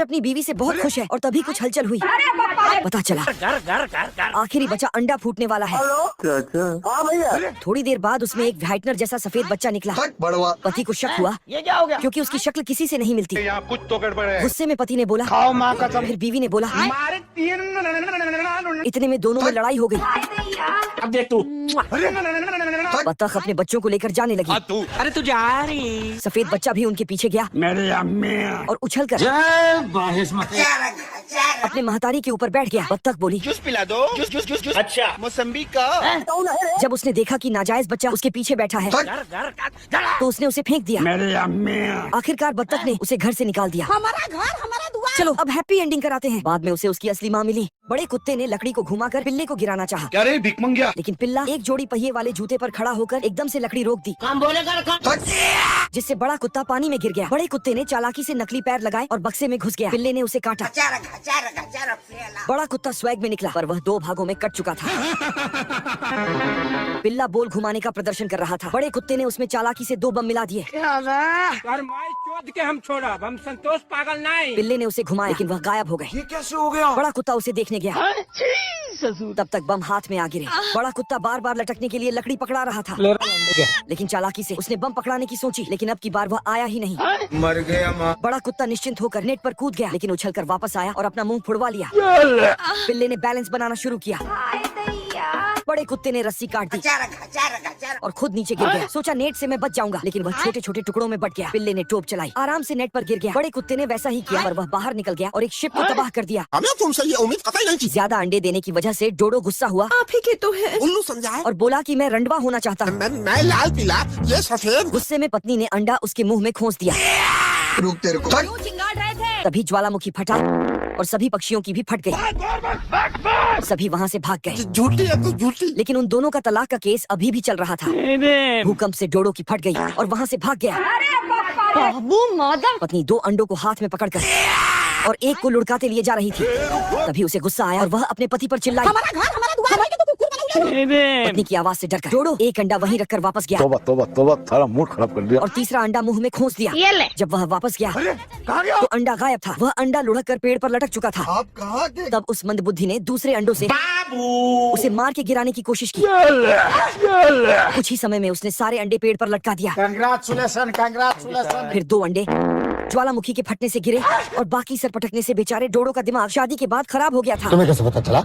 अपनी बीवी से बहुत खुश है और तभी कुछ हलचल हुई। पता चला आखिरी बच्चा अंडा फूटने वाला है। हाँ भैया। थोड़ी देर बाद उसमें एक व्हाइटनर जैसा सफेद बच्चा निकला। बड़वा। पति को शक हुआ ये क्या हो गया? क्योंकि उसकी शक्ल किसी से नहीं मिलती। यहाँ कुछ तो गड़बड़ है। गुस्से में पति ने बोला खाओ माँ कसम। फिर बीवी ने बोला। इतने में दोनों में लड़ाई हो गई। अब देख तू। बत्तख अपने बच्चों को लेकर जाने लगी। अरे तू जा रही। सफेद बच्चा भी उनके पीछे गया मेरी अम्मी। और उछलकर अपने महतारी के ऊपर बैठ गया। बत्तख बोली जूस पिला दो। जूस। अच्छा मौसम्बी का। जब उसने देखा कि नाजायज बच्चा उसके पीछे बैठा है तो उसने उसे फेंक दिया। मेरी अम्मी। आखिरकार बत्तख ने उसे घर से निकाल दिया। हमारा घर हमारा दुआ। चलो अब हैप्पी एंडिंग कराते हैं। बाद में उसे उसकी असली माँ मिली। बड़े कुत्ते ने लकड़ी को घुमाकर पिल्ले को गिराना चाहा, क्या रे भिकमंगिया। लेकिन पिल्ला एक जोड़ी पहिए वाले जूते पर खड़ा होकर एकदम से लकड़ी रोक दी, जिससे बड़ा कुत्ता पानी में गिर गया। बड़े कुत्ते ने चालाकी से नकली पैर लगाए और बक्से में घुस गया। पिल्ले ने उसे काटा। बड़ा कुत्ता स्वैग में निकला पर वह दो भागों में कट चुका था। पिल्ला बोल घुमाने का प्रदर्शन कर रहा था। बड़े कुत्ते ने उसमें चालाकी से 2 बम मिला दिए। के हम छोड़ा, हम संतोष पागल नहीं। पिल्ले ने उसे घुमाया लेकिन वह गायब हो गए। ये कैसे हो गया? बड़ा कुत्ता उसे देखने गया। तब तक बम हाथ में आ गिरे। बड़ा कुत्ता बार बार लटकने के लिए लकड़ी पकड़ा रहा था, लेकिन चालाकी से उसने बम पकड़ाने की सोची, लेकिन अब की बार वह आया ही नहीं। मर गया माँ। बड़ा कुत्ता निश्चिंत होकर नेट पर कूद गया, लेकिन उछलकर वापस आया और अपना मुंह फुड़वा लिया। पिल्ले ने बैलेंस बनाना शुरू किया। बड़े कुत्ते ने रस्सी काट दी और खुद नीचे गिर गया। सोचा नेट से मैं बच जाऊंगा, लेकिन वह छोटे छोटे टुकड़ों में बट गया। पिल्ले ने टोप चलाई, आराम से नेट पर गिर गया। बड़े कुत्ते ने वैसा ही किया पर वह बाहर निकल गया और एक शिप को तबाह कर दिया। हमें तुमसे ये उम्मीद कतई नहीं थी। ज्यादा अंडे देने की वजह से डोडो गुस्सा हुआ। आप ही के तो है। उल्लू समझाए और बोला कि मैं रंडवा होना चाहता हूँ। मैं लाल पीला, ये सफेद। गुस्से में पत्नी ने अंडा उसके मुंह में खोस दिया। रुक तेरे को। क्यों चिंगाड़ रहे थे? तभी ज्वालामुखी फटा और सभी पक्षियों की भी फट गई। सभी वहाँ से भाग गए, झूठी है तू, झूठी। लेकिन उन दोनों का तलाक का केस अभी भी चल रहा था। भूकंप से डोडो की फट गई और वहाँ से भाग गया। बाबू मदर। पत्नी 2 अंडों को हाथ में पकड़कर और एक को लुढ़काते लिए जा रही थी। तभी उसे गुस्सा आया और वह अपने पति पर चिल्लाई। हमारा घर हमारा दुआ। हमारे तो कुकुर बना। पत्नी की आवाज से डरकर डोडो एक अंडा वहीं रखकर वापस गया तोबा थारा मूड खराब कर दिया। और तीसरा अंडा मुंह में खोस दिया। जब वह वापस गया कहाँ गया? तो अंडा गायब था। वह अंडा लुढ़क कर पेड़ पर लटक चुका था। आप कहाँ के? तब उस मंदबुद्धि ने दूसरे अंडों से उसे मार के गिराने की कोशिश की। कुछ ही समय में उसने सारे अंडे पेड़ पर लटका दिया। कांग्रेचुलेशन। फिर 2 अंडे ज्वालामुखी के फटने से गिरे और बाकी सर पटकने से बेचारे डोडो का दिमाग शादी के बाद खराब हो गया था। तुम्हें कैसे पता चला?